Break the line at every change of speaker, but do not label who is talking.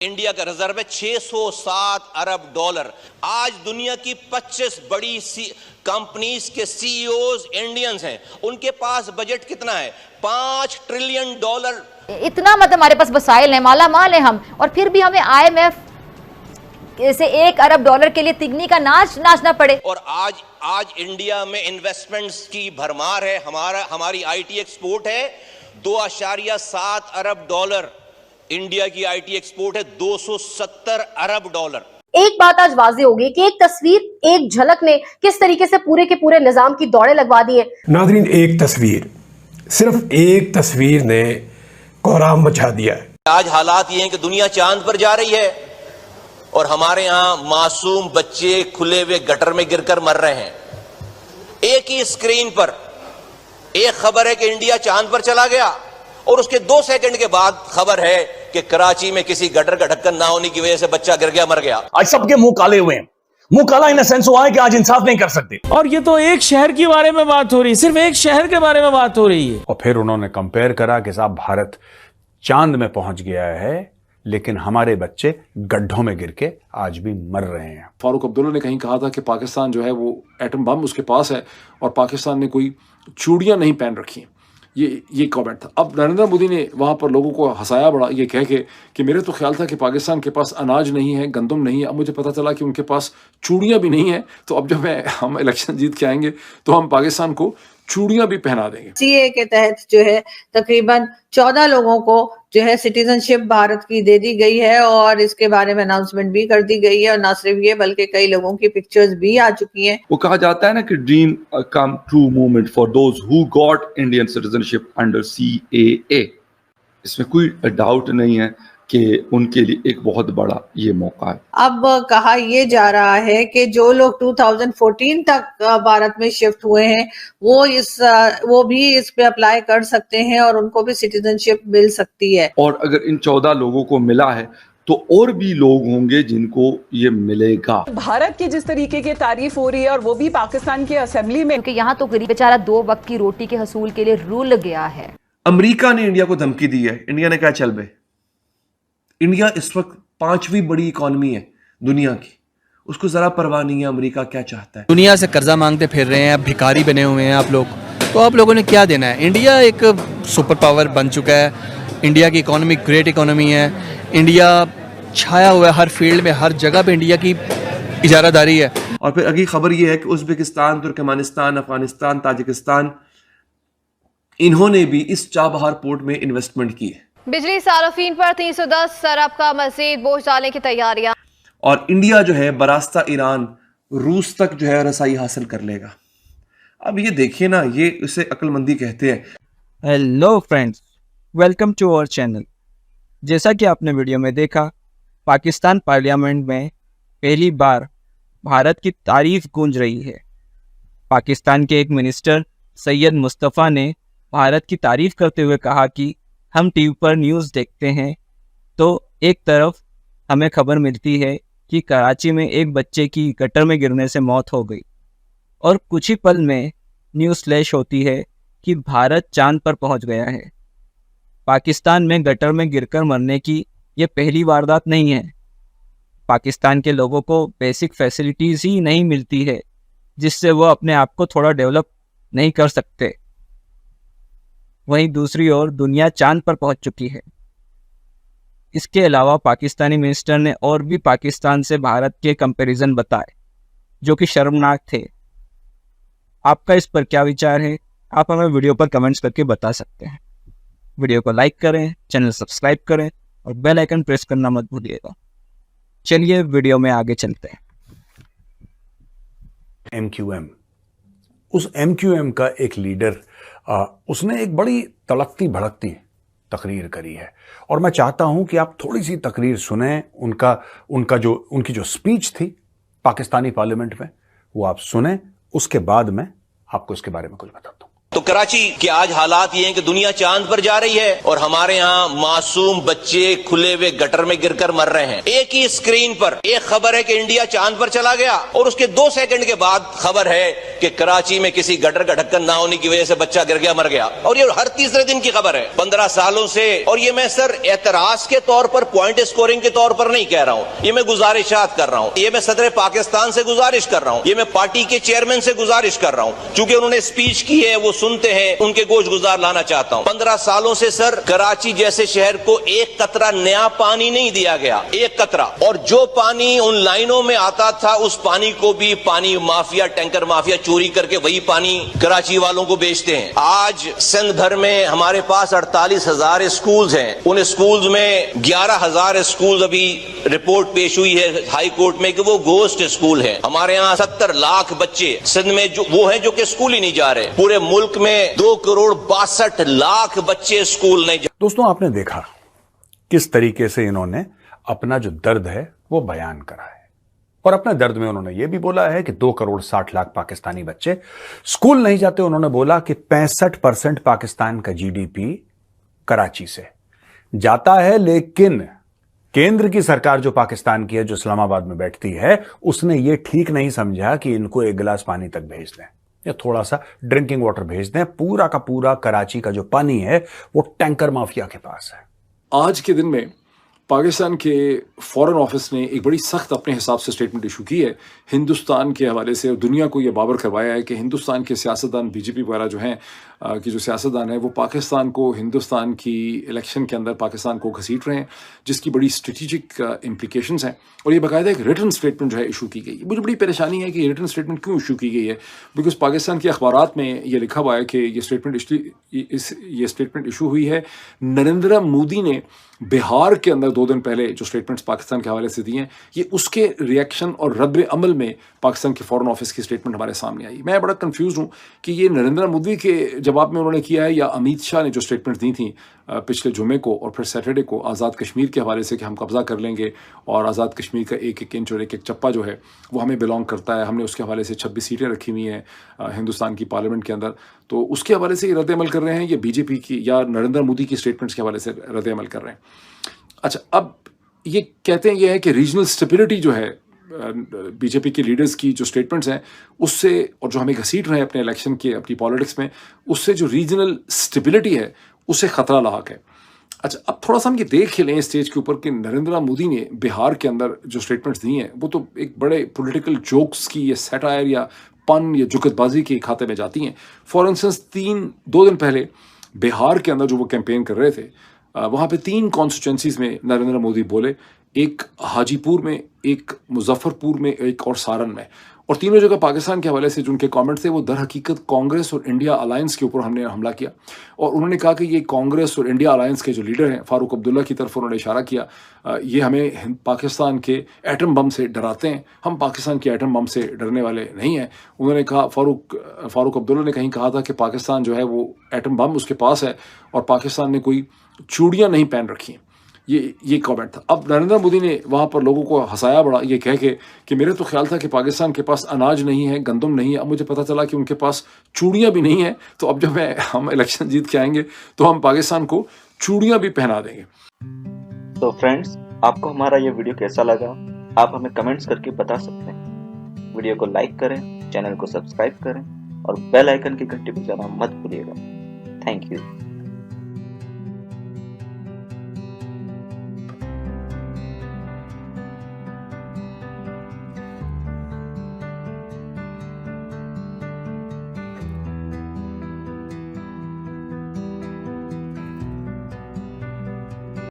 India का reserve है 607 अरब dollar. आज दुनिया की 25 बड़ी कंपनीज के सीईओज इंडियंस हैं। उनके पास बजट कितना है? 5 ट्रिलियन डॉलर।
इतना मतलब हमारे पास वसाइल है, माला माल है हम, और फिर भी हमें IMF से 1 अरब डॉलर के लिए तिगनी का नाच नाचना पड़े।
और आज इंडिया में इन्वेस्टमेंट्स की भरमार है। हमारी आईटी एक्सपोर्ट है 2.7 अरब डॉलर। इंडिया की आईटी एक्सपोर्ट है 270 अरब डॉलर।
एक बात आज वाज़ेह होगी कि एक तस्वीर, एक झलक ने किस तरीके से पूरे के पूरे निजाम की दौड़ें लगवा दी है।
नाज़रीन, एक तस्वीर, सिर्फ एक तस्वीर ने कोहराम मचा दिया है।
आज हालात ये हैं कि दुनिया चांद पर जा रही है और हमारे यहां मासूम बच्चे खुले हुए गटर में गिरकर मर रहे हैं। एक ही स्क्रीन पर एक खबर है कि इंडिया चांद पर चला गया और उसके 2 सेकंड के बाद खबर है कि कराची में किसी गटर का ढक्कन ना होने की वजह से बच्चा गिर गया, मर गया।
आज सबके मुंह काले हुए हैं। मुंह काला इन सेंस हुआ है कि आज इंसाफ नहीं कर सकते।
और ये तो एक शहर के बारे में बात हो रही है, सिर्फ एक शहर के बारे में बात हो रही है।
और फिर उन्होंने कंपेयर करा कि साहब भारत चांद में पहुंच गया है लेकिन हमारे बच्चे गड्ढों में गिर के आज भी मर रहे हैं।
फारूक अब्दुल्ला ने कहीं कहा था कि पाकिस्तान जो है वो एटम बम उसके पास है और पाकिस्तान ने कोई चूड़ियां नहीं पहन रखी। ये कमेंट था। अब नरेंद्र मोदी ने वहाँ पर लोगों को हंसाया बड़ा, ये कह के कि मेरे तो ख्याल था कि पाकिस्तान के पास अनाज नहीं है, गंदम नहीं है। अब मुझे पता चला कि उनके पास चूड़ियाँ भी नहीं है। तो अब जब हम इलेक्शन जीत के आएंगे तो हम पाकिस्तान को चूड़ियाँ भी पहना देंगे।
सीए के तहत जो है तकरीबन 14 लोगों को जो है सिटीजनशिप भारत की दे दी गई है और इसके बारे में अनाउंसमेंट भी कर दी गई है। और ना सिर्फ ये बल्कि कई लोगों की पिक्चर्स भी आ चुकी हैं।
वो कहा जाता है ना कि dream come true movement for those who got Indian citizenship under CAA। इसमें कोई डाउट नहीं है कि उनके लिए एक बहुत बड़ा ये मौका है।
अब कहा यह जा रहा है कि जो लोग 2014 तक भारत में शिफ्ट हुए हैं वो भी इस पे अप्लाई कर सकते हैं और उनको भी सिटीजनशिप मिल सकती है।
और अगर इन 14 लोगों को मिला है तो और भी लोग होंगे जिनको ये मिलेगा।
भारत की जिस तरीके की तारीफ हो रही है और वो भी पाकिस्तान की असेंबली में,
क्योंकि यहाँ तो गरीब बेचारा 2 वक्त की रोटी के हसूल के लिए रुल गया है।
अमेरिका ने इंडिया को धमकी दी है। इंडिया ने क्या चल बे। इंडिया इस वक्त 5वीं बड़ी इकॉनमी है दुनिया की, उसको जरा परवाह नहीं है अमेरिका क्या चाहता है।
दुनिया से कर्जा मांगते फिर रहे हैं, अब भिखारी बने हुए हैं आप लोग। तो आप लोगों ने क्या देना है? इंडिया एक सुपर पावर बन चुका है। इंडिया की इकोनॉमी ग्रेट इकोनॉमी है। इंडिया छाया हुआ है हर फील्ड में, हर जगह पे इंडिया की इजारादारी है।
और फिर अगली खबर यह है कि उज़्बेकिस्तान, तुर्कमेनिस्तान, अफगानिस्तान, ताजिकिस्तान, इन्होंने भी इस चाबहार पोर्ट में इन्वेस्टमेंट की है।
बिजली सार्फिन पर 310 अरब का मजीद बोझ डालने की तैयारियां।
और इंडिया जो है बरास्ता ईरान रूस तक जो है रसाई हासिल कर लेगा। अब ये देखिए ना, ये इसे अक्लमंदी कहते हैं।
Hello friends, welcome to our channel. जैसा कि आपने वीडियो में देखा, पाकिस्तान पार्लियामेंट में पहली बार भारत की तारीफ गूंज रही है। पाकिस्तान के एक मिनिस्टर सैयद मुस्तफ़ा ने भारत की तारीफ करते हुए कहा कि हम टीवी पर न्यूज़ देखते हैं तो एक तरफ हमें खबर मिलती है कि कराची में एक बच्चे की गटर में गिरने से मौत हो गई और कुछ ही पल में न्यूज़ फ्लैश होती है कि भारत चांद पर पहुंच गया है। पाकिस्तान में गटर में गिरकर मरने की ये पहली वारदात नहीं है। पाकिस्तान के लोगों को बेसिक फैसिलिटीज़ ही नहीं मिलती है जिससे वो अपने आप को थोड़ा डेवलप नहीं कर सकते। वहीं दूसरी ओर दुनिया चांद पर पहुंच चुकी है। इसके अलावा पाकिस्तानी मिनिस्टर ने और भी पाकिस्तान से भारत के कंपैरिजन बताए जो कि शर्मनाक थे। आपका इस पर क्या विचार है? आप हमें वीडियो पर कमेंट्स करके बता सकते हैं। वीडियो को लाइक करें, चैनल सब्सक्राइब करें और बेल आइकन प्रेस करना मत भूलिएगा। चलिए वीडियो में आगे चलते हैं।
MQM, उस MQM का एक लीडर उसने एक बड़ी तड़कती भड़कती तकरीर करी है और मैं चाहता हूं कि आप थोड़ी सी तकरीर सुने। उनकी जो स्पीच थी पाकिस्तानी पार्लियामेंट में वो आप सुने, उसके बाद मैं आपको इसके बारे में कुछ बताता हूं।
तो कराची के आज हालात ये हैं कि दुनिया चांद पर जा रही है और हमारे यहाँ मासूम बच्चे खुले हुए गटर में गिरकर मर रहे हैं। एक ही स्क्रीन पर एक खबर है कि इंडिया चांद पर चला गया और उसके 2 सेकंड के बाद खबर है कि कराची में किसी गटर का ढक्कन ना होने की वजह से बच्चा गिर गया, मर गया। और ये हर तीसरे दिन की खबर है 15 सालों से। और ये मैं सर एतराज के तौर पर, पॉइंट स्कोरिंग के तौर पर नहीं कह रहा हूं, ये मैं गुजारिशात कर रहा हूं, ये मैं सदर पाकिस्तान से गुजारिश कर रहा हूं, ये मैं पार्टी के चेयरमैन से गुजारिश कर रहा हूं, चूंकि उन्होंने स्पीच की है, वो सुनते हैं, उनके गोश गुजार लाना चाहता हूं। 15 सालों से सर कराची जैसे शहर को एक कतरा नया पानी नहीं दिया गया, एक कतरा। और जो पानी उन लाइनों में आता था उस पानी को भी पानी माफिया, टैंकर माफिया चोरी करके वही पानी कराची वालों को बेचते हैं। आज सिंध भर में हमारे पास 48,000 स्कूल्स हैं, उन स्कूल्स में 11,000 स्कूल्स अभी रिपोर्ट पेश हुई है हाई कोर्ट में कि वो गोस्ट स्कूल है। हमारे यहाँ 70 लाख बच्चे सिंध में जो वो हैं जो कि स्कूल ही नहीं जा रहे। पूरे मुल्क में 2,62,00,000 बच्चे स्कूल नहीं जा।
दोस्तों, आपने देखा किस तरीके से इन्होंने अपना जो दर्द है वो बयान करा है और अपने दर्द में उन्होंने ये भी बोला है कि 2,60,00,000 पाकिस्तानी बच्चे स्कूल नहीं जाते। उन्होंने बोला कि 65% पाकिस्तान का जीडीपी कराची से जाता है, लेकिन केंद्र की सरकार जो पाकिस्तान की है, जो इस्लामाबाद में बैठती है, उसने ये ठीक नहीं समझा कि इनको एक गिलास पानी तक भेज दें या थोड़ा सा ड्रिंकिंग वाटर भेज दें। पूरा का पूरा कराची का जो पानी है वो टैंकर माफिया के पास है।
आज के दिन में पाकिस्तान के फॉरेन ऑफिस ने एक बड़ी सख्त अपने हिसाब से स्टेटमेंट इशू की है हिंदुस्तान के हवाले से, और दुनिया को ये बावर करवाया है कि हिंदुस्तान के सियासतदान, बीजेपी वगैरह जो हैं कि जो सियासतदान है वो पाकिस्तान को, हिंदुस्तान की इलेक्शन के अंदर पाकिस्तान को घसीट रहे हैं, जिसकी बड़ी स्ट्रेटेजिक इम्प्लीकेशंस हैं। और ये बाकायदा एक रिटन स्टेटमेंट जो है इशू की गई। मुझे बड़ी परेशानी है कि ये रिटन स्टेटमेंट क्यों इशू की गई है, बिकॉज पाकिस्तान के अखबारात में ये लिखा हुआ है कि ये स्टेटमेंट इशू हुई है। नरेंद्र मोदी ने बिहार के अंदर 2 दिन पहले जो स्टेटमेंट्स पाकिस्तान के हवाले से दिए हैं, ये उसके रिएक्शन और रद्द अमल में पाकिस्तान के फॉरेन ऑफिस की स्टेटमेंट हमारे सामने आई। मैं बड़ा कंफ्यूज हूँ कि ये नरेंद्र मोदी के जवाब में उन्होंने किया है या अमित शाह ने जो स्टेटमेंट दी थी पिछले जुमे को और फिर सैटरडे को आज़ाद कश्मीर के हवाले से कि हम कब्जा कर लेंगे और आज़ाद कश्मीर का 1-1 इंच और 1-1 चप्पा जो है वो हमें बिलोंग करता है, हमने उसके हवाले से 26 सीटें रखी हुई हैं हिंदुस्तान की पार्लियामेंट के अंदर, तो उसके हवाले से ये रद्द अमल कर रहे हैं, ये बीजेपी की या नरेंद्र मोदी की स्टेटमेंट्स के हवाले से रद्द अमल कर रहे हैं। अच्छा, अब ये कहते हैं ये है कि रीजनल स्टेबिलिटी जो है बीजेपी के लीडर्स की जो स्टेटमेंट्स हैं उससे, और जो हमें घसीट रहे हैं अपने इलेक्शन के, अपनी पॉलिटिक्स में, उससे जो रीजनल स्टेबिलिटी है उससे खतरा लाक है। अच्छा, अब थोड़ा सा हम ये देख लें स्टेज के ऊपर कि नरेंद्र मोदी ने बिहार के अंदर जो स्टेटमेंट्स दी हैं वो तो एक बड़े पॉलिटिकल जोक्स की या सैटायर या पन या जुगतबाजी के खाते में जाती हैं। फॉर इंस्टेंस 2 दिन पहले बिहार के अंदर जो वो कैंपेन कर रहे थे, वहाँ पे 3 कॉन्स्टिट्यूंसीज में नरेंद्र मोदी बोले, एक हाजीपुर में, एक मुजफ्फरपुर में, एक और सारण में, और तीनों जगह पाकिस्तान के हवाले से जो उनके कमेंट थे वो दर हकीकत कांग्रेस और इंडिया अलायंस के ऊपर हमने हमला किया। और उन्होंने कहा कि ये कांग्रेस और इंडिया अलायंस के जो लीडर हैं, फारूक अब्दुल्ला की तरफ उन्होंने इशारा किया, ये हमें पाकिस्तान के एटम बम से डराते हैं, हम पाकिस्तान के एटम बम से डरने वाले नहीं हैं। उन्होंने कहा, फारूक अब्दुल्ला ने कहीं कहा था कि पाकिस्तान जो है वो एटम बम उसके पास है और पाकिस्तान ने कोई चूड़ियाँ नहीं पहन रखी हैं, ये कमेंट था। अब नरेंद्र मोदी ने वहाँ पर लोगों को हंसाया बड़ा, ये कह के कि मेरे तो ख्याल था कि पाकिस्तान के पास अनाज नहीं है, गंदम नहीं है, अब मुझे पता चला कि उनके पास चूड़ियाँ भी नहीं है, तो अब जब हम इलेक्शन जीत के आएंगे तो हम पाकिस्तान को चूड़ियाँ भी पहना देंगे।
तो फ्रेंड्स, आपको हमारा ये वीडियो कैसा लगा आप हमें कमेंट्स करके बता सकते हैं। वीडियो को लाइक करें, चैनल को सब्सक्राइब करें और बेल आइकन की घंटी बजाना मत भूलिएगा। Thank you.